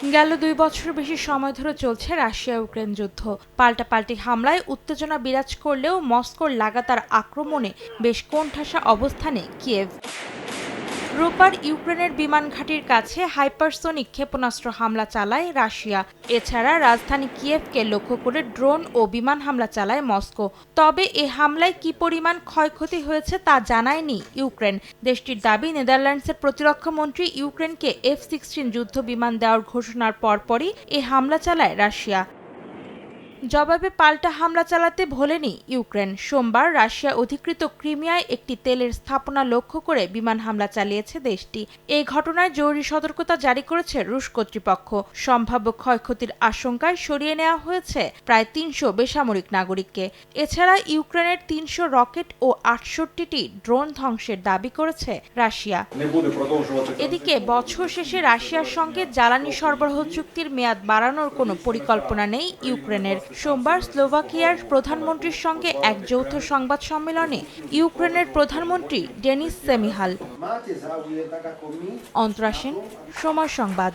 গেল 2 বছর বেশি সময় ধরে চলছে রাশিয়া ইউক্রেন যুদ্ধ। পাল্টাপাল্টি হামলায় উত্তেজনা বিরাজ করলেও মস্কোর লাগাতার আক্রমণে বেশ কোণঠাসা অবস্থানে কিয়েভ। রোববার ইউক্রেনের বিমান ঘাঁটির কাছে হাইপারসোনিক ক্ষেপণাস্ত্র হামলা চালায় রাশিয়া। এছাড়া রাজধানী কিয়েভকে লক্ষ্য করে ড্রোন ও বিমান হামলা চালায় মস্কো। তবে এ হামলায় কী পরিমাণ ক্ষয়ক্ষতি হয়েছে তা জানায়নি ইউক্রেন। দেশটির দাবি, নেদারল্যান্ডসের প্রতিরক্ষা মন্ত্রী ইউক্রেনকে F-16 যুদ্ধ বিমান দেওয়ার ঘোষণার পরপরই এ হামলা চালায় রাশিয়া। জবাবে পাল্টা হামলা চালাতে ভোলেনি ইউক্রেন। সোমবার রাশিয়া অধিকৃত ক্রিমিয়ায় একটি তেলের স্থাপনা লক্ষ্য করে বিমান হামলা চালিয়েছে দেশটি। এই ঘটনায় জরুরি সতর্কতা জারি করেছে রুশ কর্তৃপক্ষ। সম্ভাব্য ক্ষয়ক্ষতির আশঙ্কায় সরিয়ে নেওয়া হয়েছে প্রায় 300 বেসামরিক নাগরিককে। এছাড়া ইউক্রেনের 300 রকেট ও 68টি ড্রোন ধ্বংসের দাবি করেছে রাশিয়া। এদিকে বছর শেষে রাশিয়ার সঙ্গে জ্বালানি সরবরাহ চুক্তির মেয়াদ বাড়ানোর কোনো পরিকল্পনা নেই ইউক্রেনের। সোমবার স্লোভাকিয়ার প্রধানমন্ত্রীর সঙ্গে এক যৌথ সংবাদ সম্মেলনে ইউক্রেনের প্রধানমন্ত্রী ডেনিস সেমিহাল। অন্তরা সেন, সময় সংবাদ।